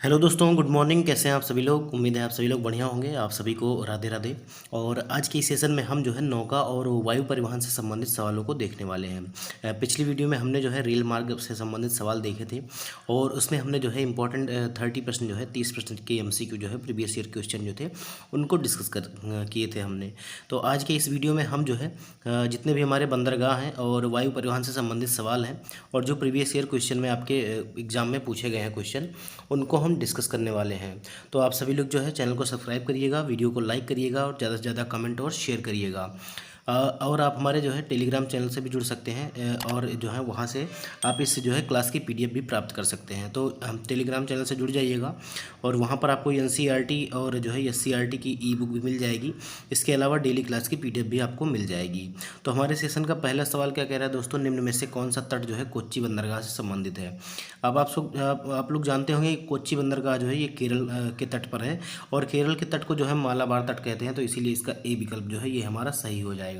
Hello दोस्तों, good morning. कैसे हैं आप सभी लोग? उम्मीद है आप सभी लोग बढ़िया होंगे। आप सभी को राधे राधे। और आज की इस सेशन में हम जो है नौका और वायु परिवहन से संबंधित सवालों को देखने वाले हैं। पिछली वीडियो में हमने जो है रेल मार्ग से संबंधित सवाल देखे थे और उसमें हमने जो है इंपॉर्टेंट 30% जो है 30% के MCQ जो है प्रीवियस ईयर क्वेश्चन जो थे उनको डिस्कस किए थे हमने। तो आज के इस वीडियो में हम जो है जितने भी हमारे बंदरगाह हैं और वायु परिवहन से संबंधित सवाल हैं और जो प्रीवियस ईयर क्वेश्चन में आपके एग्जाम में पूछे गए हैं क्वेश्चन, उनको हम डिस्कस करने वाले हैं। तो आप सभी लोग जो है चैनल को सब्सक्राइब करिएगा, वीडियो को लाइक करिएगा और ज़्यादा से ज़्यादा कमेंट और शेयर करिएगा। और आप हमारे जो है टेलीग्राम चैनल से भी जुड़ सकते हैं और जो है वहाँ से आप इस जो है क्लास की PDF भी प्राप्त कर सकते हैं। तो हम टेलीग्राम चैनल से जुड़ जाइएगा और वहाँ पर आपको NCERT और जो है SCERT की ई-बुक भी मिल जाएगी। इसके अलावा डेली क्लास की PDF भी आपको मिल जाएगी। तो हमारे सेशन का पहला सवाल क्या कह रहा है दोस्तों, निम्न में से कौन सा तट जो है कोच्चि बंदरगाह से संबंधित है। अब आप लोग जानते होंगे कोच्चि बंदरगाह जो है ये केरल के तट पर है और केरल के तट को जो है मालाबार तट कहते हैं। तो इसीलिए इसका ए विकल्प जो है ये हमारा सही हो जाएगा।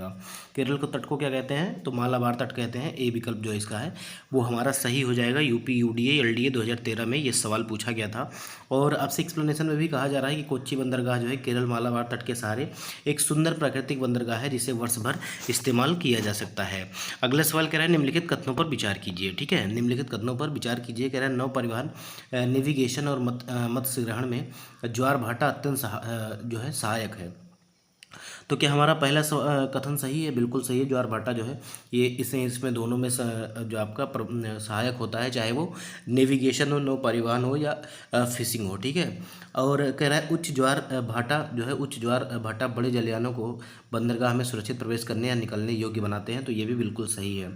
केरल को तट को क्या कहते हैं, तो मालाबार तट कहते हैं। ए विकल्प जो इसका है वो हमारा सही हो जाएगा। UP UDA LDA 2013 में ये सवाल पूछा गया था और आपसे एक्सप्लेनेशन में भी कहा जा रहा है कि कोच्चि बंदरगाह जो है केरल मालाबार तट के सहारे एक सुंदर प्राकृतिक बंदरगाह है जिसे वर्ष भर इस्तेमाल किया जा सकता है। अगला सवाल कह रहा है निम्नलिखित कथनों पर विचार कीजिए। ठीक है, निम्नलिखित कथनों पर विचार कीजिए। कह रहा है नौ परिवहन, नेविगेशन और मत्स्य ग्रहण में ज्वार भाटा अत्यंत जो है सहायक है। तो क्या हमारा पहला कथन सही है? बिल्कुल सही है। ज्वार भाटा जो है ये इसमें दोनों में जो आपका सहायक होता है, चाहे वो नेविगेशन हो, नौ परिवहन हो या फिशिंग हो। ठीक है, और कह रहा है उच्च ज्वार भाटा जो है उच्च ज्वार भाटा बड़े जलयानों को बंदरगाह में सुरक्षित प्रवेश करने या निकलने योग्य बनाते हैं। तो ये भी बिल्कुल सही है।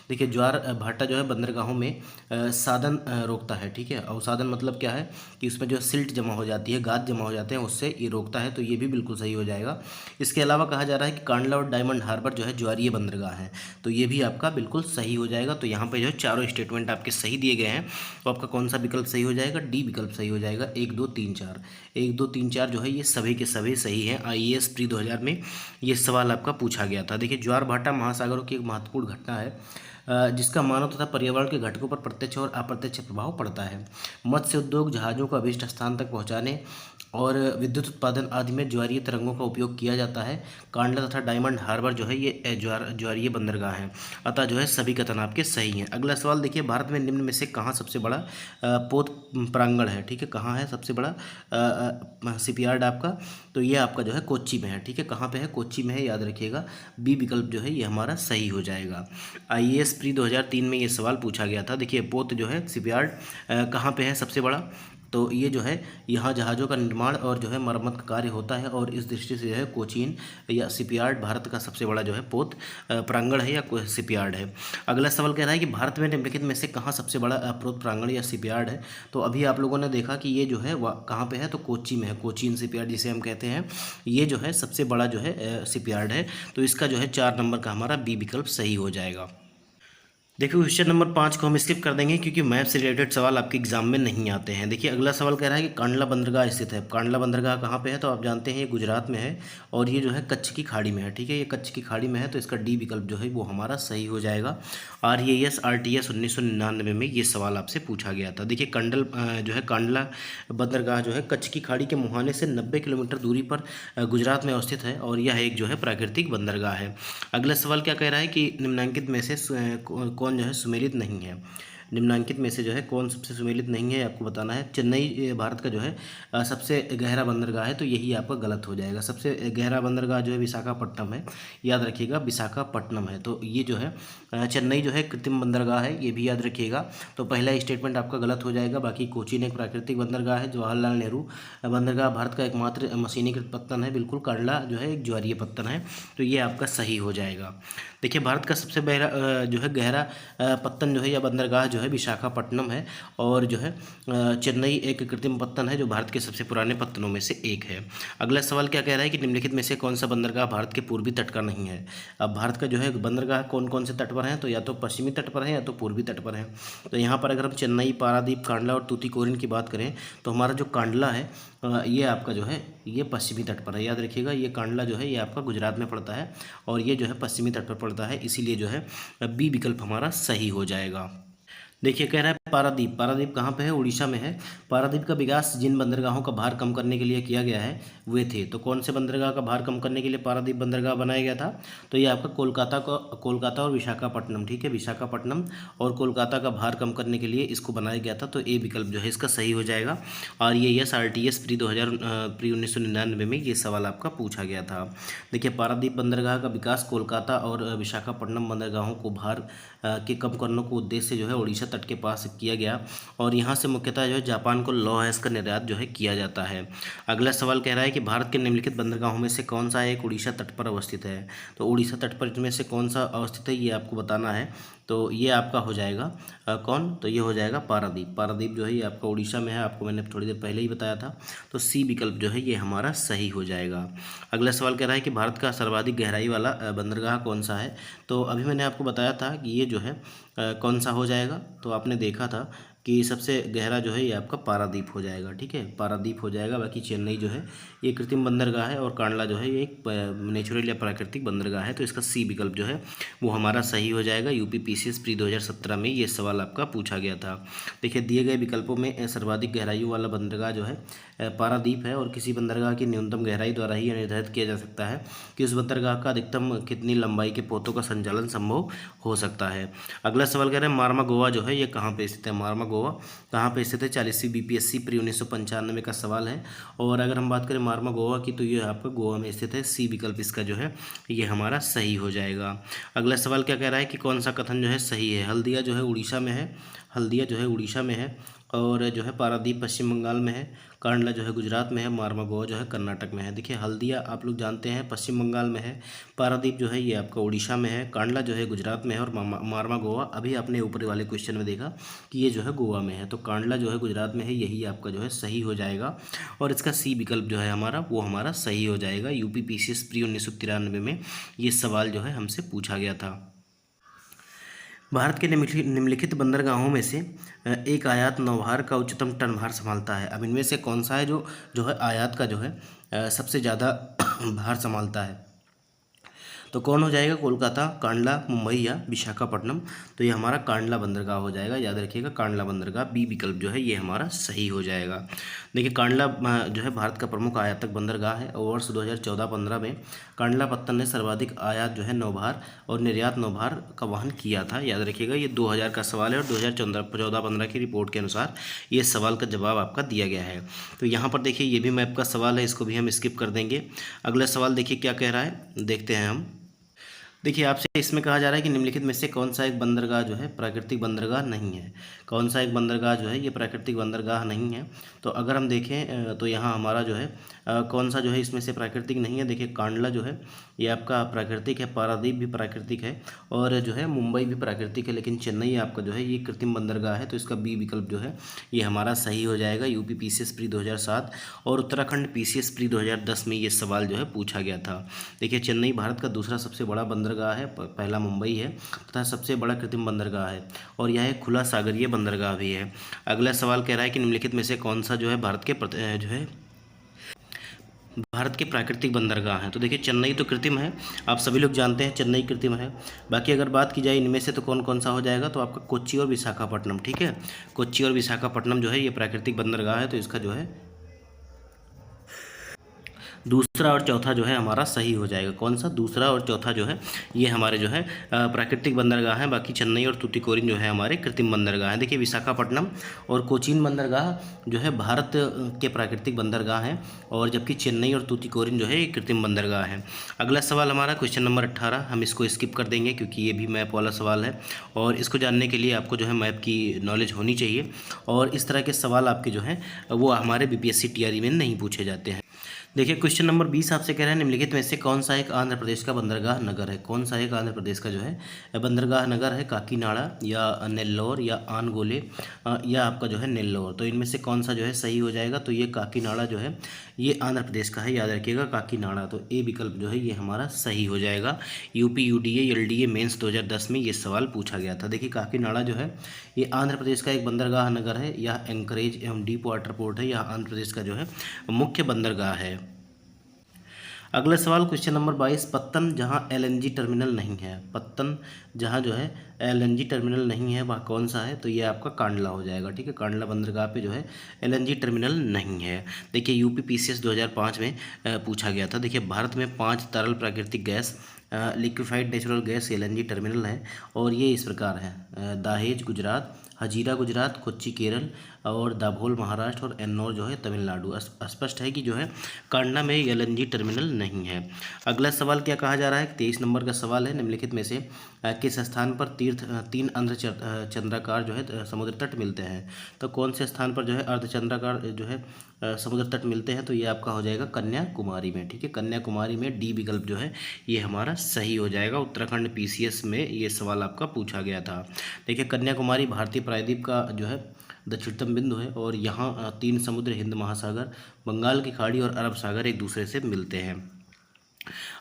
देखिए ज्वार भाटा जो है बंदरगाहों में साधन रोकता है। ठीक है, और साधन मतलब क्या है कि उसमें जो सिल्ट जमा हो जाती है, गाद जमा हो जाते हैं, उससे ये रोकता है। तो ये भी बिल्कुल सही हो जाएगा। इसके अलावा कहा जा रहा है कि कांडला और डायमंड हार्बर जो है ज्वारीय बंदरगाह है। तो ये भी आपका बिल्कुल सही हो जाएगा। तो यहाँ पे जो है चारों स्टेटमेंट आपके सही दिए गए हैं। तो आपका कौन सा विकल्प सही हो जाएगा? डी विकल्प सही हो जाएगा। 1 2 3 4 1 2 3 4 जो है ये सभी के सभी सही हैं। IAS प्री 2000 में ये सवाल आपका पूछा गया था। देखिए ज्वार भाटा महासागरों की एक महत्वपूर्ण घटना है जिसका मानव तथा पर्यावरण के घटकों पर प्रत्यक्ष और अप्रत्यक्ष प्रभाव पड़ता है। मत्स्य उद्योग, जहाज़ों को अभीष्ट स्थान तक पहुंचाने और विद्युत उत्पादन आदि में ज्वारीय तरंगों का उपयोग किया जाता है। कांडला तथा डायमंड हार्बर जो है ये ज्वारीय बंदरगाह हैं। अतः जो है सभी कथन आपके सही हैं। अगला सवाल देखिए, भारत में निम्न में से कहाँ सबसे बड़ा पोत प्रांगण है। ठीक है, कहाँ है सबसे बड़ा शिपयार्ड आपका? तो ये आपका जो है कोच्चि में है। ठीक है, कहाँ पे है? कोच्चि में है, याद रखिएगा। बी विकल्प जो है ये हमारा सही हो जाएगा। IAS प्री 2003 में ये सवाल पूछा गया था। देखिए पोत जो है शिपयार्ड कहाँ पे है सबसे बड़ा? तो ये जो है यहाँ जहाज़ों का निर्माण और जो है मरम्मत का कार्य होता है और इस दृष्टि से जो है कोचीन या शिपयार्ड भारत का सबसे बड़ा जो है पोत प्रांगण है या शिपयार्ड है। अगला सवाल कह रहा है कि भारत में निम्नलिखित में से कहाँ सबसे बड़ा पोत प्रांगण या शिपयार्ड है। तो अभी आप लोगों ने देखा कि ये जो है कहाँ पे है, तो कोच्चि में है। कोचीन शिपयार्ड जिसे हम कहते हैं, ये जो है सबसे बड़ा जो है शिपयार्ड है। तो इसका जो है 4 नंबर का हमारा बी विकल्प सही हो जाएगा। देखिए क्वेश्चन नंबर 5 को हम स्किप कर देंगे क्योंकि मैप से रिलेटेड सवाल आपके एग्जाम में नहीं आते हैं। देखिए अगला सवाल कह रहा है कि कांडला बंदरगाह स्थित है। कांडला बंदरगाह कहाँ पे है? तो आप जानते हैं ये गुजरात में है और ये जो है कच्छ की खाड़ी में है। ठीक है, ये कच्छ की खाड़ी में है। तो इसका डी विकल्प जो है वो हमारा सही हो जाएगा। RAS RTS 1999 में ये सवाल आपसे पूछा गया था। देखिए जो है कांडला बंदरगाह जो है कच्छ की खाड़ी के मुहाने से 90 किलोमीटर दूरी पर गुजरात में अवस्थित है और यह एक जो है प्राकृतिक बंदरगाह है। अगला सवाल क्या कह रहा है कि निम्नलिखित में से कौन जो है सुमेलित नहीं है। निम्नलिखित में से जो है कौन सबसे सुमेलित नहीं है आपको बताना है। चेन्नई भारत का जो है सबसे गहरा बंदरगाह है। तो यही आपका गलत हो जाएगा। सबसे गहरा बंदरगाह जो है विशाखापट्टनम है, याद रखिएगा विशाखापट्टनम है। तो ये जो है चेन्नई जो है कृत्रिम बंदरगाह है, ये भी याद रखिएगा। तो पहला स्टेटमेंट आपका गलत हो जाएगा। बाकी कोचीन एक प्राकृतिक बंदरगाह है। जवाहरलाल नेहरू बंदरगाह भारत का एकमात्र मशीनीकृत पत्तन है। बिल्कुल, कांडला जो है एक ज्वारीय पत्तन है। तो ये आपका सही हो जाएगा। देखिए भारत का सबसे जो है गहरा पत्तन जो है या बंदरगाह जो है विशाखापट्टनम है और जो है चेन्नई एक कृत्रिम पत्तन है जो भारत के सबसे पुराने पत्तनों में से एक है। अगला सवाल क्या कह रहा है कि निम्नलिखित में से कौन सा बंदरगाह भारत के पूर्वी तट का नहीं है। अब भारत का जो है बंदरगाह कौन कौन से तट पर हैं? तो या तो पश्चिमी तट पर है या तो पूर्वी तट पर है। तो यहाँ पर अगर हम चेन्नई, पारादीप, कांडला और तूतीकोरिन की बात करें तो हमारा जो कांडला है ये आपका जो है ये पश्चिमी तट पर है। याद रखिएगा ये कांडला जो है ये आपका गुजरात में पड़ता है और ये जो है पश्चिमी तट पर पड़ता है। इसीलिए जो है बी विकल्प हमारा सही हो जाएगा। देखिए कह रहा है पारादीप। पारादीप कहाँ पे है? उड़ीसा में है। पारादीप का विकास जिन बंदरगाहों का भार कम करने के लिए किया गया है वे थे। तो कौन से बंदरगाह का भार कम करने के लिए पारादीप बंदरगाह बनाया गया था? तो ये आपका कोलकाता और विशाखापट्टनम, ठीक है, विशाखापट्टनम और कोलकाता का भार कम करने के लिए इसको बनाया गया था। तो ए विकल्प जो है इसका सही हो जाएगा। और ये SRTS प्री 1999 में ये सवाल आपका पूछा गया था। देखिए पारादीप बंदरगाह का विकास कोलकाता और विशाखापट्टनम बंदरगाहों को भार के कम करने को उद्देश्य से जो है उड़ीसा तट के पास किया गया। और यहाँ से मुख्यतः जो है जापान को लौह अयस्क का निर्यात जो है किया जाता है। अगला सवाल कह रहा है कि भारत के निम्नलिखित बंदरगाहों में से कौन सा एक उड़ीसा तट पर अवस्थित है? तो उड़ीसा तट पर में से कौन सा अवस्थित है ये आपको बताना है। तो ये आपका हो जाएगा कौन? तो ये हो जाएगा पारादीप। पारादीप जो है ये आपका उड़ीसा में है, आपको मैंने थोड़ी देर पहले ही बताया था। तो सी विकल्प जो है ये हमारा सही हो जाएगा। अगला सवाल कह रहा है कि भारत का सर्वाधिक गहराई वाला बंदरगाह कौन सा है? तो अभी मैंने आपको बताया था कि ये जो है कौन सा हो जाएगा। तो आपने देखा था कि सबसे गहरा जो है ये आपका पारादीप हो जाएगा, ठीक है, पारादीप हो जाएगा। बाकी चेन्नई जो है ये कृत्रिम बंदरगाह है और कांडला जो है ये एक नेचुरल या प्राकृतिक बंदरगाह है। तो इसका सी विकल्प जो है वो हमारा सही हो जाएगा। UPPCS प्री 2017 में ये सवाल आपका पूछा गया था। देखिए दिए गए विकल्पों में सर्वाधिक गहराइयों वाला बंदरगाह जो है पारादीप है। और किसी बंदरगाह की न्यूनतम गहराई द्वारा ही निर्धारित किया जा सकता है कि उस बंदरगाह का अधिकतम कितनी लंबाई के पोतों का संचालन संभव हो सकता है। अगला सवाल कह रहे हैं मार्मा गोवा जो है ये कहाँ पे स्थित है? मार्मा गोवा कहाँ पे स्थित है? 40वीं BPSC प्री 1995 का सवाल है। और अगर हम बात करें मार्मा गोवा की तो ये आपका गोवा में स्थित है। सी विकल्प इसका जो है ये हमारा सही हो जाएगा। अगला सवाल क्या कह रहा है कि कौन सा कथन जो है सही है? हल्दिया जो है उड़ीसा में है, हल्दिया जो है उड़ीसा में है और जो है पारादीप पश्चिम बंगाल में है, कांडला जो है गुजरात में है, मार्मा गोवा जो है कर्नाटक में है। देखिए हल्दिया आप लोग जानते हैं पश्चिम बंगाल में है, पारादीप जो है ये आपका उड़ीसा में है, कांडला जो है गुजरात में है और मार्मा गोवा अभी आपने ऊपर वाले क्वेश्चन में देखा कि ये जो है गोवा में है। तो कांडला जो है गुजरात में है, यही आपका जो है सही हो जाएगा। और इसका सी विकल्प जो है हमारा वो हमारा सही हो जाएगा। UPPCS प्री 1993 में ये सवाल जो है हमसे पूछा गया था। भारत के निम्नलिखित बंदरगाहों में से एक आयात नौभार का उच्चतम टन भार संभालता है। अब इनमें से कौन सा है जो है आयात का जो है सबसे ज़्यादा भार संभालता है? तो कौन हो जाएगा? कोलकाता, कांडला, मुंबई या विशाखापट्टनम? तो ये हमारा कांडला बंदरगाह हो जाएगा। याद रखिएगा कांडला बंदरगाह, बी विकल्प जो है ये हमारा सही हो जाएगा। देखिए कांडला जो है भारत का प्रमुख आयातक बंदरगाह है और वर्ष 2014-15 में कांडला पत्तन ने सर्वाधिक आयात जो है नौभार और निर्यात नौभार का वहन किया था। याद रखिएगा ये 2000 का सवाल है और 2014-15 की रिपोर्ट के अनुसार ये सवाल का जवाब आपका दिया गया है। तो यहाँ पर देखिए ये भी मैप का सवाल है, इसको भी हम स्किप कर देंगे। अगला सवाल देखिए क्या कह रहा है, देखते हैं हम। देखिए आपसे इसमें कहा जा रहा है कि निम्नलिखित में से कौन सा एक बंदरगाह जो है प्राकृतिक बंदरगाह नहीं है? कौन सा एक बंदरगाह जो है ये प्राकृतिक बंदरगाह नहीं है? तो अगर हम देखें तो यहाँ हमारा जो है कौन सा जो है इसमें से प्राकृतिक नहीं है? देखिए कांडला जो है ये आपका प्राकृतिक है, पारादीप भी प्राकृतिक है और जो है मुंबई भी प्राकृतिक है, लेकिन चेन्नई आपका जो है ये कृत्रिम बंदरगाह है। तो इसका बी विकल्प जो है ये हमारा सही हो जाएगा। UPPCS प्री 2007 और उत्तराखंड PCS प्री 2010 में ये सवाल जो है पूछा गया था। देखिए चेन्नई भारत का दूसरा सबसे बड़ा बंदरगाह है, पहला मुंबई है तथा सबसे बड़ा कृत्रिम बंदरगाह है और यह एक खुला सागरीय बंदरगाह भी है। अगला सवाल कह रहा है कि निम्नलिखित में से कौन सा जो है भारत के प्राकृतिक बंदरगाह हैं? तो देखिए चेन्नई तो कृत्रिम है, आप सभी लोग जानते हैं चेन्नई कृत्रिम है। बाकी अगर बात की जाए इनमें से तो कौन कौन सा हो जाएगा? तो आपका कोच्चि और विशाखापट्टनम, ठीक है, कोच्चि और विशाखापट्टनम जो है ये प्राकृतिक बंदरगाह है। तो इसका जो है दूसरा और चौथा जो है हमारा सही हो जाएगा। कौन सा? दूसरा और चौथा जो है ये हमारे जो है प्राकृतिक बंदरगाह हैं। बाकी चेन्नई और तूतीकोरिन जो है हमारे कृत्रिम बंदरगाह हैं। देखिए विशाखापट्टनम और कोचीन बंदरगाह जो है भारत के प्राकृतिक बंदरगाह हैं और जबकि चेन्नई और तूतीकोरिन जो है ये कृत्रिम बंदरगाह हैं। अगला सवाल हमारा क्वेश्चन नंबर 18, हम इसको स्किप कर देंगे क्योंकि ये भी मैप वाला सवाल है और इसको जानने के लिए आपको जो है मैप की नॉलेज होनी चाहिए और इस तरह के सवाल आपके जो हैं वो हमारे BPSC TRE में नहीं पूछे जाते हैं। देखिए क्वेश्चन नंबर 20 आपसे कह रहे हैं निम्नलिखित में से कौन सा एक आंध्र प्रदेश का बंदरगाह नगर है? कौन सा एक आंध्र प्रदेश का जो है बंदरगाह नगर है? काकीनाडा या नेल्लोर या आनगोले या आपका जो है नेल्लोर? तो इनमें से कौन सा जो है सही हो जाएगा? तो ये काकीनाडा जो है ये आंध्र प्रदेश का है, याद रखिएगा काकीनाडा। तो ए विकल्प जो है ये हमारा सही हो जाएगा। UP UDA LDA मेंस 2010 में ये सवाल पूछा गया था। देखिए काकीनाडा जो है ये आंध्र प्रदेश का एक बंदरगाह नगर है, यह एंकरेज एवं डीप वाटर पोर्ट है, यह आंध्र प्रदेश का जो है मुख्य बंदरगाह है। अगला सवाल क्वेश्चन नंबर 22, पत्तन जहाँ एलएनजी टर्मिनल नहीं है, पत्तन जहाँ जो है एलएनजी टर्मिनल नहीं है वह कौन सा है, तो ये आपका कांडला हो जाएगा। ठीक है, कांडला बंदरगाह पे जो है एलएनजी टर्मिनल नहीं है। देखिए यूपी पीसीएस 2005 में पूछा गया था। देखिए भारत में 5 तरल प्राकृतिक gas liquefied natural gas LNG terminal है और ये इस प्रकार है, दहेज गुजरात, हजीरा गुजरात, कोच्चि केरल और दाभोल महाराष्ट्र और एन्नौर जो है तमिलनाडु। स्पष्ट है कि जो है कांडला में एलएनजी टर्मिनल नहीं है। अगला सवाल क्या कहा जा रहा है, 23 नंबर का सवाल है, निम्नलिखित में से किस स्थान पर तीन अर्धचंद्राकार जो है समुद्र तट मिलते हैं, तो कौन से स्थान पर जो है अर्धचंद्राकार जो है समुद्र तट मिलते हैं, तो ये आपका हो जाएगा कन्याकुमारी में। ठीक है, कन्याकुमारी में डी विकल्प जो है ये हमारा सही हो जाएगा। उत्तराखंड पीसीएस में ये सवाल आपका पूछा गया था। देखिए कन्याकुमारी भारतीय प्रायद्वीप का जो है दक्षिणतम बिंदु है और यहाँ 3 समुद्र, हिंद महासागर, बंगाल की खाड़ी और अरब सागर एक दूसरे से मिलते हैं।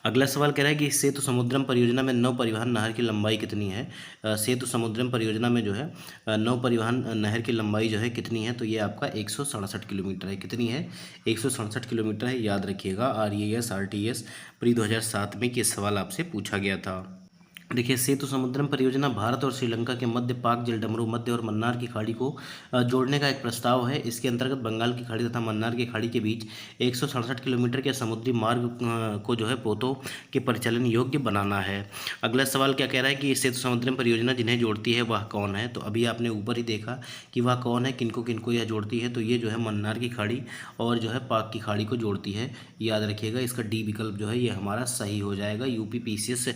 अगला सवाल कह रहा है कि सेतु समुद्रम परियोजना में नौ परिवहन नहर की लंबाई कितनी है। सेतु समुद्रम परियोजना में जो है नौ परिवहन नहर की लंबाई जो है कितनी है, तो ये आपका 167 किलोमीटर है। कितनी है, 167 किलोमीटर है, याद रखिएगा। RES RTS प्री 2007 में ये सवाल आपसे पूछा गया था। देखिए सेतु समुद्रम परियोजना भारत और श्रीलंका के मध्य पाक जलडमरू मध्य और मन्नार की खाड़ी को जोड़ने का एक प्रस्ताव है। इसके अंतर्गत बंगाल की खाड़ी तथा मन्नार की खाड़ी के बीच 167 किलोमीटर के समुद्री मार्ग को जो है पोतों के परिचालन योग्य बनाना है। अगला सवाल क्या कह रहा है कि सेतु समुद्रम परियोजना जिन्हें जोड़ती है वह कौन है, तो अभी आपने ऊपर ही देखा कि वह कौन है, किनको किनको यह जोड़ती है, तो ये जो है मन्नार की खाड़ी और जो है पाक की खाड़ी को जोड़ती है। याद रखिएगा, इसका डी विकल्प जो है ये हमारा सही हो जाएगा। यूपी पीसीएस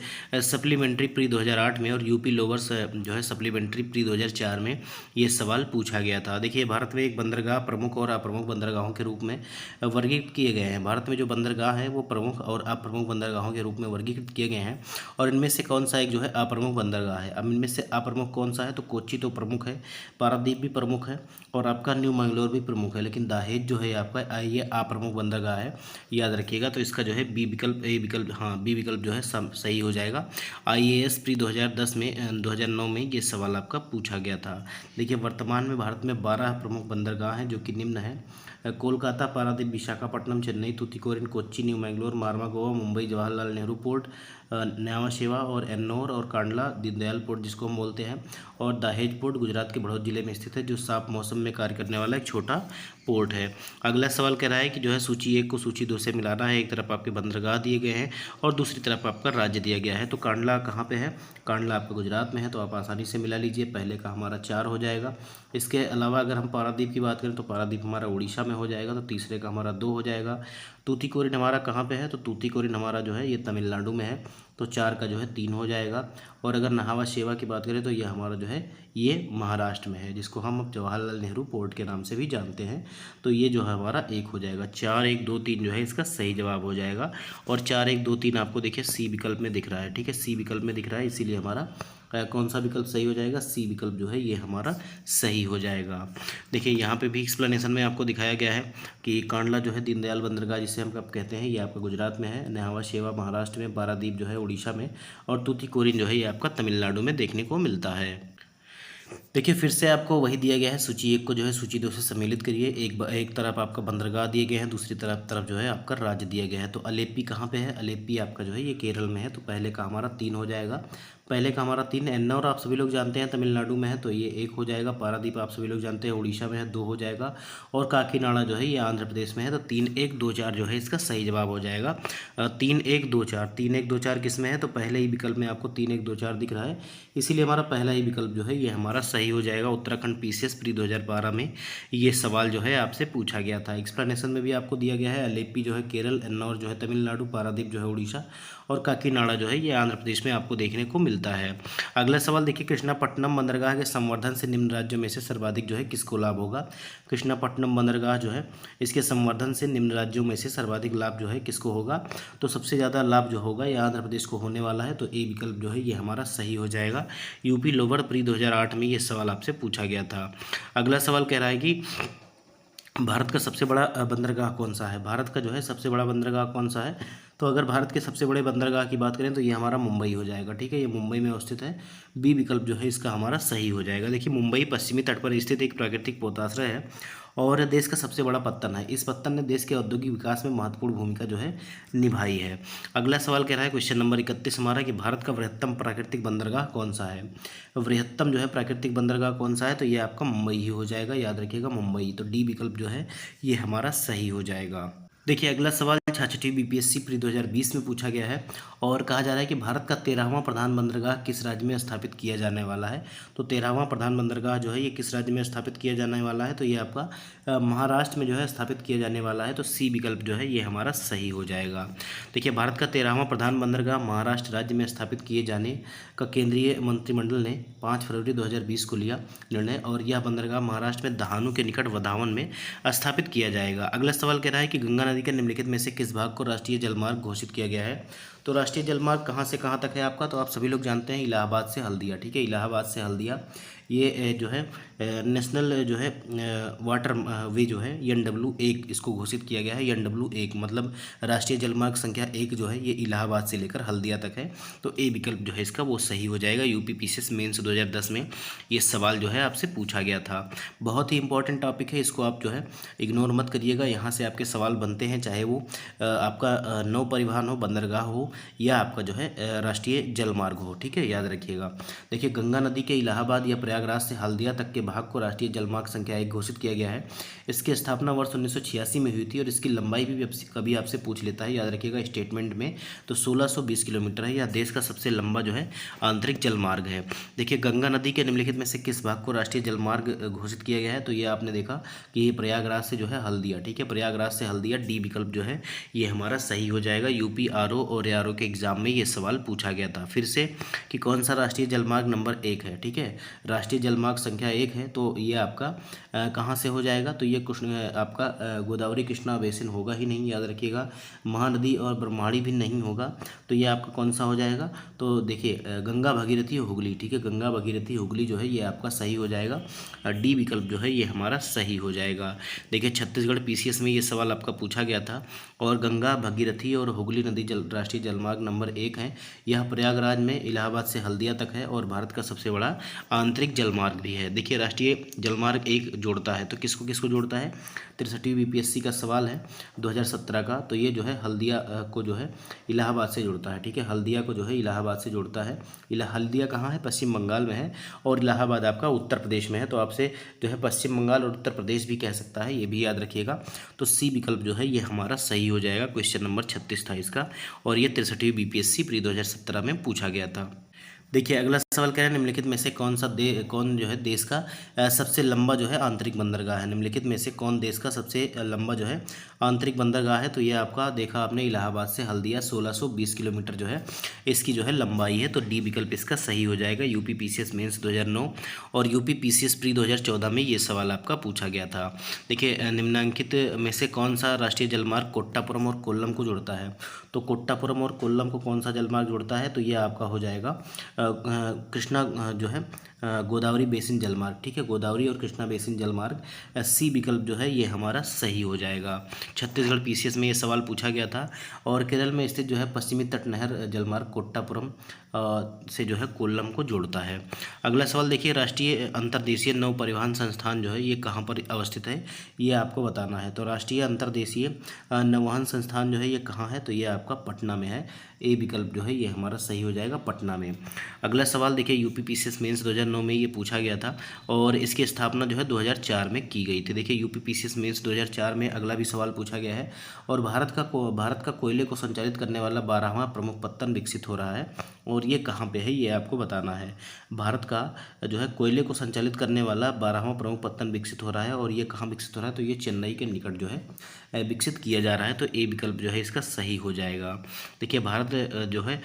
सप्लीमेंट्री प्री 2008 में और यूपी लोवर्स जो है सप्लीमेंट्री प्री 2004 में ये सवाल पूछा गया था। देखिए भारत में एक बंदरगाह प्रमुख और अप्रमुख बंदरगाहों के रूप में वर्गीकृत किए गए हैं। भारत में जो बंदरगाह है वो प्रमुख और अप्रमुख बंदरगाहों के रूप में वर्गीकृत किए गए हैं और इनमें से कौन सा एक जो है अप्रमुख बंदरगाह है। अब इनमें से अप्रमुख कौन सा है, तो कोच्चि तो प्रमुख है, पारादीप भी प्रमुख है और आपका न्यू मैंगलोर भी प्रमुख है, लेकिन दहेज जो है आपका ये अप्रमुख बंदरगाह है। याद रखिएगा, तो इसका जो है बी विकल्प, बी विकल्प जो है सही हो जाएगा। IAS प्री 2010 में 2009 में ये सवाल आपका पूछा गया था। देखिए वर्तमान में भारत में 12 प्रमुख बंदरगाह हैं जो कि निम्न है, कोलकाता, पारादीप, विशाखापट्टनम, चेन्नई, तूतीकोरिन, कोच्चि, न्यू मैंगलोर, मारवा, गोवा, मुंबई, जवाहरलाल नेहरू पोर्ट, न्यावा शेवा और एन्नौर और कांडला दीनदयाल पोर्ट जिसको हम बोलते हैं, और दहेज पोर्ट गुजरात के बड़ौद जिले में स्थित है, जो साफ मौसम में कार्य करने वाला एक छोटा पोर्ट है। अगला सवाल कह रहा है कि जो है सूची 1 को सूची 2 से मिलाना है। एक तरफ आपके बंदरगाह दिए गए हैं और दूसरी तरफ आपका राज्य दिया गया है। तो कांडला कहाँ पे है, कांडला आपका गुजरात में है, तो आप आसानी से मिला लीजिए। पहले का हमारा 4 हो जाएगा। इसके अलावा अगर हम पारादीप की बात करें तो पारादीप हमारा उड़ीसा में हो जाएगा, तो तीसरे का हमारा 2 हो जाएगा। तूतीकोरिन हमारा कहाँ पे है, तो तूतीकोरिन हमारा जो है ये तमिलनाडु में है, तो 4 का जो है 3 हो जाएगा। और अगर नहावा शेवा की बात करें तो ये हमारा जो है ये महाराष्ट्र में है, जिसको हम अब जवाहरलाल नेहरू पोर्ट के नाम से भी जानते हैं, तो ये जो है हमारा 1 हो जाएगा। 4 1 2 3 जो है इसका सही जवाब हो जाएगा। और 4 1 2 3 आपको देखिए सी विकल्प में दिख रहा है। ठीक है, सी विकल्प में दिख रहा है, इसीलिए हमारा कौन सा विकल्प सही हो जाएगा, सी विकल्प जो है ये हमारा सही हो जाएगा। देखिए यहाँ पे भी एक्सप्लेनेशन में आपको दिखाया गया है कि कांडला जो है दीनदयाल बंदरगाह जिसे हम कब कहते हैं, ये आपका गुजरात में है, न्यावा शेवा महाराष्ट्र में, पारादीप जो है उड़ीसा में और तूतीकोरिन जो है ये आपका तमिलनाडु में देखने को मिलता है। देखिए फिर से आपको वही दिया गया है, सूची 1 को जो है सूची 2 से सम्मिलित करिए। एक तरफ आपका बंदरगाह दिए गए हैं, दूसरी तरफ जो है आपका राज्य दिया गया है। तो अलेप्पी कहाँ पे है, अलेप्पी आपका जो है ये केरल में है, तो पहले का हमारा 3 हो जाएगा। पहले का हमारा 3। एन्नौर आप सभी लोग जानते हैं तमिलनाडु में है, तो ये 1 हो जाएगा। पारादीप आप सभी लोग जानते हैं उड़ीसा में है, 2 हो जाएगा। और काकीनाडा जो है ये आंध्र प्रदेश में है, तो 3 1 2 4 जो है इसका सही जवाब हो जाएगा। 3 1 2 4 3 1 2 4 किस में है, तो पहले ही विकल्प में आपको 3 1 2 4 दिख रहा है, इसीलिए हमारा पहला ही विकल्प जो है ये हमारा सही हो जाएगा। उत्तराखंड पीसीएस प्री 2012 में ये सवाल जो है आपसे पूछा गया था। एक्सप्लेनेशन में भी आपको दिया गया है, अलेप्पी जो है केरल, एन्नौर जो है तमिलनाडु, पारादीप जो है उड़ीसा और काकीनाडा जो है ये आंध्र प्रदेश में आपको देखने को मिलता है। अगला सवाल देखिए, कृष्णापट्टनम बंदरगाह के संवर्धन से निम्न राज्यों में से सर्वाधिक जो है किसको लाभ होगा। कृष्णापट्टनम बंदरगाह जो है इसके संवर्धन से निम्न राज्यों में से सर्वाधिक लाभ जो है किसको होगा, तो सबसे ज़्यादा लाभ जो होगा ये आंध्र प्रदेश को होने वाला है, तो ए विकल्प जो है ये हमारा सही हो जाएगा। यूपी लोअर प्री 2008 में ये सवाल आपसे पूछा गया था। अगला सवाल कह रहा है कि भारत का सबसे बड़ा बंदरगाह कौन सा है। भारत का जो है सबसे बड़ा बंदरगाह कौन सा है, तो अगर भारत के सबसे बड़े बंदरगाह की बात करें तो ये हमारा मुंबई हो जाएगा। ठीक है, ये मुंबई में अवस्थित है, बी विकल्प जो है इसका हमारा सही हो जाएगा। देखिए मुंबई पश्चिमी तट पर स्थित एक प्राकृतिक पोताश्रय है और देश का सबसे बड़ा पत्तन है। इस पत्तन ने देश के औद्योगिक विकास में महत्वपूर्ण भूमिका जो है निभाई है। अगला सवाल कह रहा है क्वेश्चन नंबर 31 हमारा कि भारत का वृहत्तम प्राकृतिक बंदरगाह कौन सा है। वृहत्तम जो है प्राकृतिक बंदरगाह कौन सा है, तो ये आपका मुंबई ही हो जाएगा, याद रखिएगा मुंबई। तो डी विकल्प जो है ये हमारा सही हो जाएगा। देखिए अगला सवाल 66वीं बीपीएससी प्री 2020 में पूछा गया है और कहा जा रहा है कि भारत का 13वां प्रधान बंदरगाह किस राज्य में स्थापित किया जाने वाला है। तो 13वां प्रधान बंदरगाह जो है ये किस राज्य में स्थापित किया जाने वाला है, तो ये आपका महाराष्ट्र में जो है स्थापित किया जाने वाला है। तो सी विकल्प जो है ये हमारा सही हो जाएगा। देखिए भारत का 13वां प्रधान बंदरगाह महाराष्ट्र राज्य में स्थापित किए जाने का केंद्रीय मंत्रिमंडल ने 5 फरवरी 2020 को लिया निर्णय और यह बंदरगाह महाराष्ट्र में दहानू के निकट वधावन में स्थापित किया जाएगा। अगला सवाल कह रहा है कि गंगा नदी के निम्नलिखित में से किस भाग को राष्ट्रीय जलमार्ग घोषित किया गया है। तो राष्ट्रीय जलमार्ग कहाँ से कहाँ तक है आपका, तो आप सभी लोग जानते हैं इलाहाबाद से हल्दिया, ठीक है, इलाहाबाद से हल्दिया ये जो है नेशनल जो है वाटर वे जो है NW1 इसको घोषित किया गया है। NW1 मतलब राष्ट्रीय जलमार्ग संख्या 1 जो है ये इलाहाबाद से लेकर हल्दिया तक है। तो ए विकल्प जो है इसका वो सही हो जाएगा। यूपी पीसीएस मेंस 2010 में ये सवाल जो है आपसे पूछा गया था। बहुत ही इंपॉर्टेंट टॉपिक है, इसको आप जो है इग्नोर मत करिएगा। यहाँ से आपके सवाल बनते हैं, चाहे वो आपका नौ परिवहन हो, बंदरगाह हो या आपका जो है राष्ट्रीय जलमार्ग हो, ठीक है, याद रखिएगा। देखिए गंगा नदी के इलाहाबाद या प्रयागराज से हल्दिया तक के भाग को राष्ट्रीय जलमार्ग संख्या 1 घोषित किया गया है। इसकी स्थापना वर्ष 1986 में हुई थी और इसकी लंबाई भी कभी आपसे पूछ लेता है, याद रखिएगा स्टेटमेंट में। तो 1620 किलोमीटर है। यह देश का सबसे लंबा जो है आंतरिक जलमार्ग है। देखिए गंगा नदी के निम्नलिखित में से किस भाग को राष्ट्रीय जलमार्ग घोषित किया गया है, तो ये आपने देखा कि ये प्रयागराज से जो है हल्दिया, ठीक है, प्रयागराज से हल्दिया, डी विकल्प जो है ये हमारा सही हो जाएगा। यूपी आरओ और एआरओ के एग्जाम में ये सवाल पूछा गया था फिर से कि कौन सा राष्ट्रीय जलमार्ग नंबर 1 है, ठीक है, राष्ट्रीय जलमार्ग संख्या 1 है। तो ये आपका कहाँ से हो जाएगा, तो ये आपका गोदावरी कृष्णा बेसिन होगा ही नहीं, याद रखिएगा। महानदी और ब्रह्माणी भी नहीं होगा। तो ये आपका कौन सा हो जाएगा, तो देखिए गंगा भगीरथी हुगली, ठीक है, गंगा भगीरथी हुगली जो है ये आपका सही हो जाएगा। डी विकल्प जो है ये हमारा सही हो जाएगा। देखिए छत्तीसगढ़ पीसीएस में ये सवाल आपका पूछा गया था और गंगा भगीरथी और हुगली नदी राष्ट्रीय जलमार्ग नंबर 1 है। यह प्रयागराज में इलाहाबाद से हल्दिया तक है और भारत का सबसे बड़ा आंतरिक जलमार्ग भी है। देखिए राष्ट्रीय जलमार्ग 1 जोड़ता है, तो किसको किसको जोड़ता है, 63वीं बीपीएससी का सवाल है 2017 का। तो ये जो है हल्दिया को जो है इलाहाबाद से जोड़ता है, ठीक है, हल्दिया को जो है इलाहाबाद से जोड़ता है। हल्दिया कहाँ है, पश्चिम बंगाल में है और इलाहाबाद आपका उत्तर प्रदेश में है। तो आपसे जो है पश्चिम बंगाल और उत्तर प्रदेश भी कह सकता है, ये भी याद रखिएगा। तो सी विकल्प जो है ये हमारा सही हो जाएगा। क्वेश्चन नंबर 36 था इसका और ये 63वीं बीपीएससी प्री 2017 में पूछा गया था। देखिए अगला सवाल कह रहे हैं निम्नलिखित में से कौन जो है देश का सबसे लंबा जो है आंतरिक बंदरगाह है। निम्नलिखित में से कौन देश का सबसे लंबा जो है आंतरिक बंदरगाह है, तो ये आपका देखा आपने इलाहाबाद से हल्दिया 1620 किलोमीटर जो है इसकी जो है लंबाई है। तो डी विकल्प इसका सही हो जाएगा। यूपी पीसीएस मेंस 2009 और यूपी पीसीएस प्री 2014 में ये सवाल आपका पूछा गया था। देखिए निम्नांकित में से कौन सा राष्ट्रीय जलमार्ग कोट्टापुरम और कोल्लम को जोड़ता है। तो कोट्टापुरम और कोल्लम को कौन सा जलमार्ग जोड़ता है, तो ये आपका हो जाएगा कृष्णा जो है गोदावरी बेसिन जलमार्ग, ठीक है, गोदावरी और कृष्णा बेसिन जलमार्ग। सी विकल्प जो है ये हमारा सही हो जाएगा। छत्तीसगढ़ पीसीएस में ये सवाल पूछा गया था और केरल में स्थित जो है पश्चिमी तट नहर जलमार्ग कोट्टापुरम से जो है कोल्लम को जोड़ता है। अगला सवाल देखिए राष्ट्रीय अंतर्देशीय नौ परिवहन संस्थान जो है ये कहाँ पर अवस्थित है, ये आपको बताना है। तो राष्ट्रीय अंतर्देशीय नौवहन संस्थान जो है ये कहाँ है, तो ये आपका पटना में है। ए विकल्प जो है ये हमारा सही हो जाएगा, पटना में। अगला सवाल देखिए यूपी पीसीएस मेंस 2009 में ये पूछा गया था और इसकी स्थापना जो है 2004 में की गई थी। देखिए यूपी पीसीएस मेंस 2004 में अगला भी सवाल पूछा गया है और भारत का कोयले को संचालित करने वाला 12वां प्रमुख पत्तन विकसित हो रहा है और ये कहाँ पे है, ये आपको बताना है। भारत का जो है कोयले को संचालित करने वाला 12वां प्रमुख पत्तन विकसित हो रहा है और ये कहाँ विकसित हो रहा है, तो ये चेन्नई के निकट जो है विकसित किया जा रहा है। तो ए विकल्प जो है इसका सही हो जाएगा। देखिए भारत जो है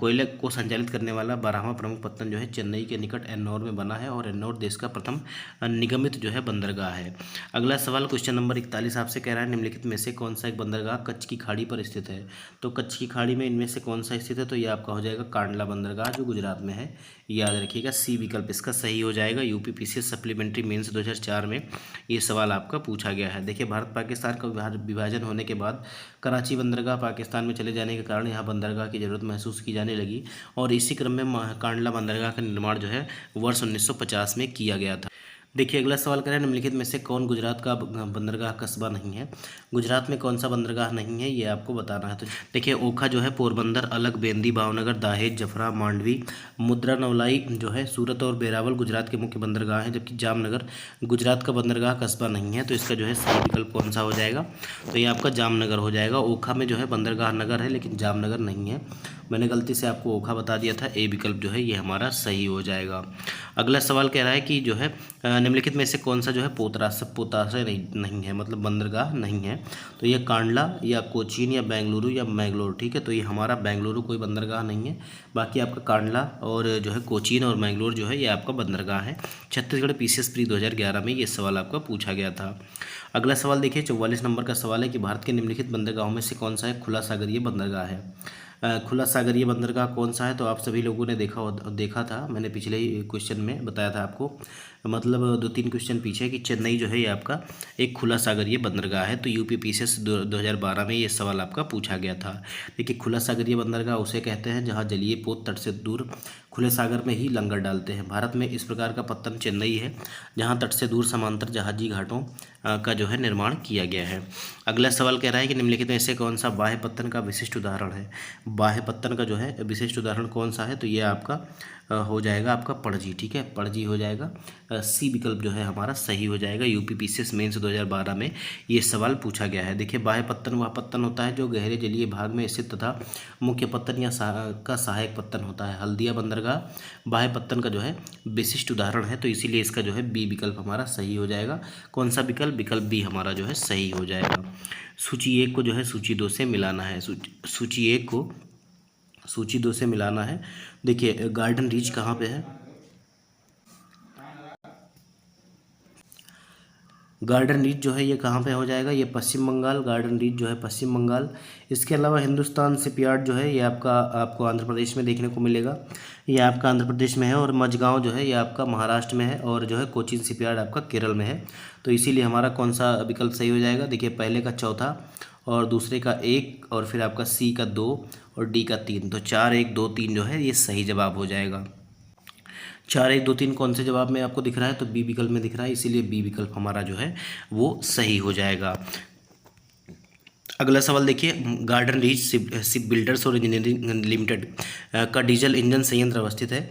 कोयले को संचालित करने वाला 12वां प्रमुख पत्तन जो है चेन्नई के निकट एन्नौर में बना है और एन्नौर देश का प्रथम निगमित जो है बंदरगाह है। अगला सवाल क्वेश्चन नंबर 41 आपसे कह रहा है निम्नलिखित में से कौन सा एक बंदरगाह कच्छ की खाड़ी पर स्थित है। तो कच्छ की खाड़ी में इनमें से कौन सा स्थित है, तो ये आपका हो जाएगा कांडला बंदरगाह जो गुजरात में है, याद रखिएगा। सी विकल्प इसका सही हो जाएगा। यूपी पीसीएस सप्लीमेंट्री मेंस 2004 में ये सवाल आपका पूछा गया है। देखिए भारत पाकिस्तान का विभाजन होने के बाद कराची बंदरगाह पाकिस्तान में चले जाने के कारण यहाँ बंदरगाह की ज़रूरत महसूस की जाने लगी और इसी क्रम में कांडला बंदरगाह का निर्माण जो है वर्ष 1950 में किया गया था। देखिए अगला सवाल करें, निम्नलिखित में से कौन गुजरात का बंदरगाह कस्बा नहीं है। गुजरात में कौन सा बंदरगाह नहीं है ये आपको बताना है। तो देखिए ओखा जो है पोरबंदर, अलग, बेंदी, भावनगर, दाहेज, जफरा, मांडवी, मुद्रा, नवलाई जो है सूरत और वेरावल गुजरात के मुख्य बंदरगाह हैं, जबकि जामनगर गुजरात का बंदरगाह कस्बा नहीं है। तो इसका जो है सही विकल्प कौन सा हो जाएगा, तो ये आपका जामनगर हो जाएगा। ओखा में जो है बंदरगाह नगर है लेकिन जामनगर नहीं है। मैंने गलती से आपको ओखा बता दिया था। ए विकल्प जो है ये हमारा सही हो जाएगा। अगला सवाल कह रहा है कि जो है निम्नलिखित में से कौन सा जो है पोताश्रय नहीं है, मतलब बंदरगाह नहीं है। तो ये कांडला या कोचीन या बेंगलुरु या मैंगलोर, ठीक है। तो ये हमारा बेंगलुरु कोई बंदरगाह नहीं है। बाकी आपका कांडला और जो है कोचीन और मैंगलोर जो है ये आपका बंदरगाह है। छत्तीसगढ़ पीसीएस प्री 2011 में ये सवाल आपका पूछा गया था। अगला सवाल देखिए 44 नंबर का सवाल है कि भारत के निम्नलिखित बंदरगाहों में से कौन सा है खुला सागरीय बंदरगाह है। खुला सागरीय बंदरगाह कौन सा है, तो आप सभी लोगों ने देखा था, मैंने पिछले ही क्वेश्चन में बताया था आपको, मतलब 2-3 क्वेश्चन पीछे, कि चेन्नई जो है ये आपका एक खुला सागरीय बंदरगाह है। तो यूपी पीसीएस 2012 में ये सवाल आपका पूछा गया था। देखिए खुला सागरीय बंदरगाह उसे कहते हैं जहाँ जलीय पोत तट से दूर खुले सागर में ही लंगर डालते हैं। भारत में इस प्रकार का पत्तन चेन्नई है जहाँ तट से दूर समांतर जहाजी घाटों का जो है निर्माण किया गया है। अगला सवाल कह रहा है कि निम्नलिखित में से कौन सा बाह्य पत्तन का विशिष्ट उदाहरण है। बाह्य पत्तन का जो है विशिष्ट उदाहरण कौन सा है, तो ये आपका हो जाएगा आपका पणजी, ठीक है, पणजी हो जाएगा। सी विकल्प जो है हमारा सही हो जाएगा। यूपी पीसीएस मेंस 2012 में ये सवाल पूछा गया है। देखिए बाह्य पत्तन वह पत्तन होता है जो गहरे जलीय भाग में स्थित तथा मुख्य पत्तन या का सहायक पत्तन होता है। हल्दिया बंदरगाह बाह्य पत्तन का जो है विशिष्ट उदाहरण है। तो इसीलिए इसका जो है बी विकल्प हमारा सही हो जाएगा। कौन सा विकल्प, विकल्प बी हमारा जो है सही हो जाएगा। सूची 1 को जो है सूची 2 से मिलाना है। सूची 1 को सूची 2 से मिलाना है। देखिए गार्डन रीच कहाँ पे है, गार्डन रीच जो है ये कहाँ पे हो जाएगा, ये पश्चिम बंगाल। गार्डन रीच जो है पश्चिम बंगाल। इसके अलावा हिंदुस्तान शिपयार्ड जो है ये आपको आंध्र प्रदेश में देखने को मिलेगा। ये आपका आंध्र प्रदेश में है। और मझगांव जो है ये आपका महाराष्ट्र में है। और जो है कोचीन शिपयार्ड आपका केरल में है। तो इसीलिए हमारा कौन सा विकल्प सही हो जाएगा, देखिए पहले का चौथा और दूसरे का 1 और फिर आपका सी का 2 और डी का 3। तो 4, 1, 2, 3 जो है ये सही जवाब हो जाएगा। 4, 1, 2, 3 कौन से जवाब में आपको दिख रहा है, तो बी विकल्प में दिख रहा है। इसीलिए बी विकल्प हमारा जो है वो सही हो जाएगा। अगला सवाल देखिए, गार्डन रीच शिप बिल्डर्स और इंजीनियरिंग लिमिटेड का डीजल इंजन संयंत्र अवस्थित है।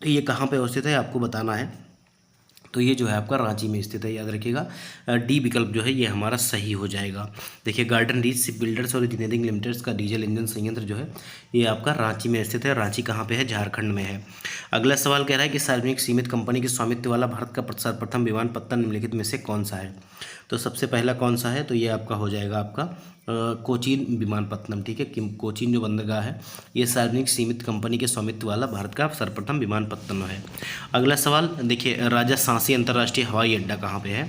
तो ये कहाँ पे अवस्थित है आपको बताना है। तो ये जो है आपका रांची में स्थित है, याद रखिएगा। डी विकल्प जो है ये हमारा सही हो जाएगा। देखिए गार्डन रीच शिप बिल्डर्स और इंजीनियरिंग लिमिटेड का डीजल इंजन संयंत्र जो है ये आपका रांची में स्थित है। रांची कहाँ पे है, झारखंड में है। अगला सवाल कह रहा है कि सार्वजनिक सीमित कंपनी के स्वामित्व वाला भारत का सर्वप्रथम विमानपत्तन निम्नलिखित में से कौन सा है। तो सबसे पहला कौन सा है, तो ये आपका हो जाएगा आपका कोचीन विमानपत्तनम, ठीक है। कोचीन जो बंदरगाह है ये सार्वजनिक सीमित कंपनी के स्वामित्व वाला भारत का सर्वप्रथम विमानपत्तन है। अगला सवाल देखिए, राजा सांसी अंतर्राष्ट्रीय हवाई अड्डा कहाँ पे है।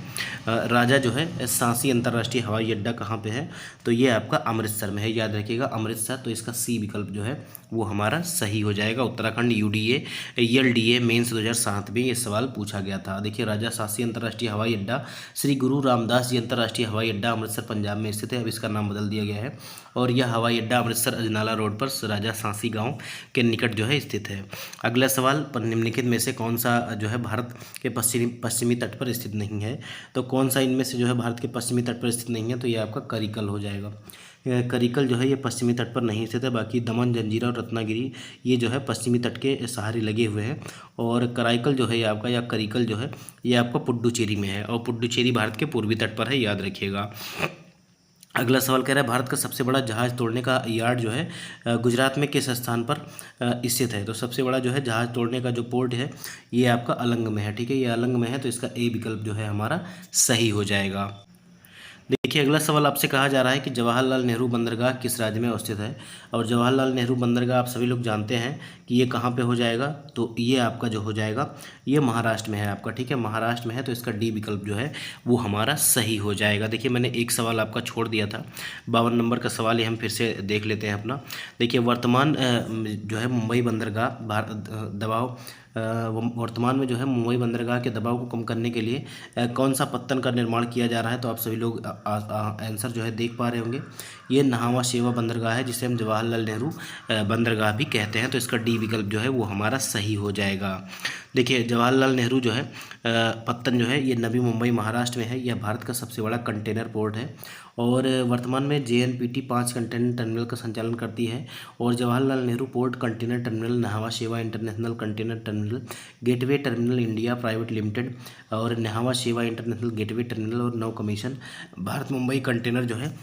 राजा जो है सांसी अंतर्राष्ट्रीय हवाई अड्डा कहाँ पे है, तो ये आपका अमृतसर में है, याद रखिएगा अमृतसर। तो इसका सी विकल्प जो है वो हमारा सही हो जाएगा। उत्तराखंड यूडीए ELDA मेंस 2007 में ये सवाल पूछा गया था। देखिए राजा सांसी अंतर्राष्ट्रीय हवाई अड्डा श्री गुरु रामदास जी अंतर्राष्ट्रीय हवाई अड्डा अमृतसर पंजाब में स्थित है। अब इसका नाम बदल दिया गया है और यह हवाई अड्डा अमृतसर अजनाला रोड पर राजा सांसी गांव के निकट जो है स्थित है। अगला सवाल, निम्नलिखित में से कौन सा जो है भारत के पश्चिमी तट पर स्थित नहीं है। तो कौन सा इनमें से जो है भारत के पश्चिमी तट पर स्थित नहीं है, तो ये आपका करिकल हो जाएगा। करिकल जो है ये पश्चिमी तट पर नहीं स्थित है। बाकी दमन, जंजीरा और रत्नागिरी ये जो है पश्चिमी तट के सहारे लगे हुए हैं। और कराईकल जो है ये आपका, या करिकल जो है ये आपका पुडुचेरी में है। और पुडुचेरी भारत के पूर्वी तट पर है, याद रखिएगा। अगला सवाल कह रहा है भारत का सबसे बड़ा जहाज़ तोड़ने का यार्ड जो है गुजरात में किस स्थान पर स्थित है। तो सबसे बड़ा जो है जहाज़ तोड़ने का जो पोर्ट है ये आपका अलंग में है, ठीक है, ये अलंग में है। तो इसका ए विकल्प जो है हमारा सही हो जाएगा। देखिए अगला सवाल आपसे कहा जा रहा है कि जवाहरलाल नेहरू बंदरगाह किस राज्य में अवस्थित है। और जवाहरलाल नेहरू बंदरगाह आप सभी लोग जानते हैं कि ये कहाँ पे हो जाएगा, तो ये आपका जो हो जाएगा ये महाराष्ट्र में है आपका, ठीक है, महाराष्ट्र में है। तो इसका डी विकल्प जो है वो हमारा सही हो जाएगा। देखिए मैंने एक सवाल आपका छोड़ दिया था, 52 नंबर का सवाल, ये हम फिर से देख लेते हैं अपना। देखिए वर्तमान जो है मुंबई बंदरगाह दबाव वर्तमान में जो है मुंबई बंदरगाह के दबाव को कम करने के लिए कौन सा पत्तन का निर्माण किया जा रहा है? तो आप सभी लोग आंसर जो है देख पा रहे होंगे। ये नहावा शेवा बंदरगाह है, जिसे हम जवाहरलाल नेहरू बंदरगाह भी कहते हैं। तो इसका डी विकल्प जो है वो हमारा सही हो जाएगा। देखिए, जवाहरलाल नेहरू जो है पत्तन जो है ये नवी मुंबई महाराष्ट्र में है। यह भारत का सबसे बड़ा कंटेनर पोर्ट है और वर्तमान में JNPT 5 कंटेनर टर्मिनल का संचालन करती है। और Jawaharlal Nehru port container terminal, Nhava Sheva international container terminal, gateway terminal India private limited और Nhava Sheva international gateway terminal और नौ कमीशन भारत मुंबई कंटेनर जो है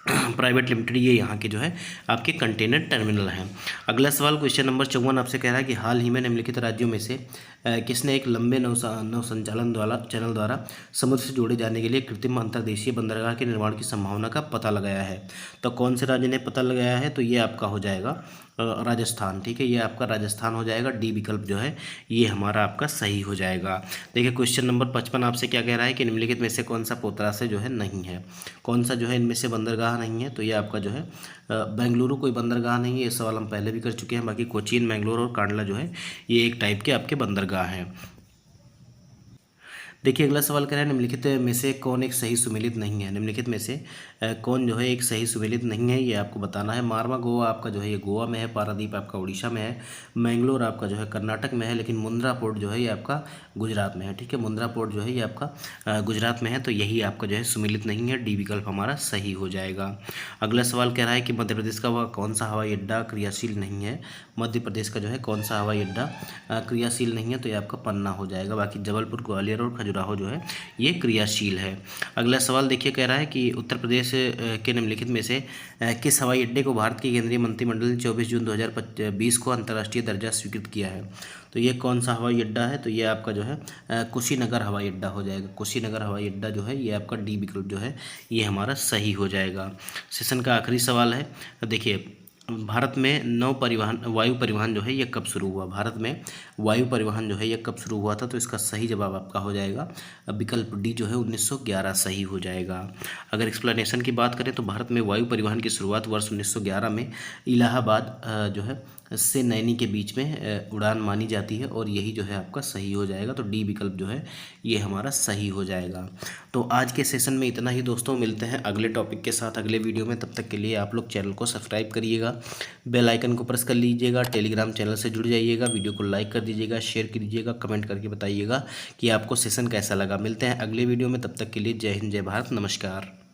प्राइवेट लिमिटेड, ये यहाँ के जो है आपके कंटेनर टर्मिनल हैं। अगला सवाल क्वेश्चन नंबर 54 आपसे कह रहा है कि हाल ही में निम्नलिखित राज्यों में से किसने एक लंबे नौ संचालन चैनल द्वारा समुद्र से जोड़े जाने के लिए कृत्रिम अंतर्देशीय बंदरगाह के निर्माण की संभावना का पता लगाया है? तो कौन से राज्य ने पता लगाया है? तो ये आपका हो जाएगा राजस्थान। ठीक है, ये आपका राजस्थान हो जाएगा। डी विकल्प जो है ये हमारा आपका सही हो जाएगा। देखिए, क्वेश्चन नंबर 55 आपसे क्या कह रहा है कि निम्नलिखित में से कौन सा पोतरासे जो है नहीं है? कौन सा जो है इनमें से बंदरगाह नहीं है? तो ये आपका जो है बेंगलुरु कोई बंदरगाह नहीं है। ये सवाल हम पहले भी कर चुके हैं। बाकी कोचीन, मैंगलोर और कांडला जो है ये एक टाइप के आपके बंदरगाह हैं। देखिए, अगला सवाल कह रहा है निम्नलिखित में से कौन एक सही सुमेलित नहीं है? निम्नलिखित में से कौन जो है एक सही सुमेलित नहीं है, ये आपको बताना है। मारवा गोवा आपका जो है ये गोवा में है, पारादीप आपका उड़ीसा में है, मैंगलोर आपका जो है कर्नाटक में है, लेकिन मुंद्रा पोर्ट जो है ये आपका गुजरात में है। ठीक है, मुंद्रा पोर्ट जो है ये आपका गुजरात में है। तो यही आपका जो है सुमेलित नहीं है। डी विकल्प हमारा सही हो जाएगा। अगला सवाल कह रहा है कि मध्य प्रदेश का वह कौन सा हवाई अड्डा क्रियाशील नहीं है? मध्य प्रदेश का जो है कौन सा हवाई अड्डा क्रियाशील नहीं है? तो ये आपका पन्ना हो जाएगा। बाकी जबलपुर, ग्वालियर और खजुराहो जो है ये क्रियाशील है। अगला सवाल देखिए, कह रहा है कि उत्तर प्रदेश के निम्नलिखित में से किस हवाई अड्डे को भारत की केंद्रीय मंत्रिमंडल ने 24 जून 2020 को अंतर्राष्ट्रीय दर्जा स्वीकृत किया है? तो ये कौन सा हवाई अड्डा है? तो ये आपका जो है कुशीनगर हवाई अड्डा हो जाएगा। कुशीनगर हवाई अड्डा जो है ये आपका डी विकल्प जो है ये हमारा सही हो जाएगा। सेशन का आखिरी सवाल है। देखिए, भारत में वायु परिवहन जो है ये कब शुरू हुआ? भारत में वायु परिवहन जो है ये कब शुरू हुआ था? तो इसका सही जवाब आपका हो जाएगा विकल्प डी जो है 1911 सही हो जाएगा। अगर एक्सप्लेनेशन की बात करें तो भारत में वायु परिवहन की शुरुआत वर्ष 1911 में इलाहाबाद जो है से नैनी के बीच में उड़ान मानी जाती है और यही जो है आपका सही हो जाएगा। तो डी विकल्प जो है ये हमारा सही हो जाएगा। तो आज के सेशन में इतना ही दोस्तों, मिलते हैं अगले टॉपिक के साथ अगले वीडियो में। तब तक के लिए आप लोग चैनल को सब्सक्राइब करिएगा, बेल आइकन को प्रेस कर लीजिएगा, टेलीग्राम चैनल से जुड़ जाइएगा, वीडियो को लाइक कर दीजिएगा, शेयर कीजिएगा, कमेंट करके बताइएगा कि आपको सेशन कैसा लगा। मिलते हैं अगले वीडियो में, तब तक के लिए जय हिंद, जय भारत, नमस्कार।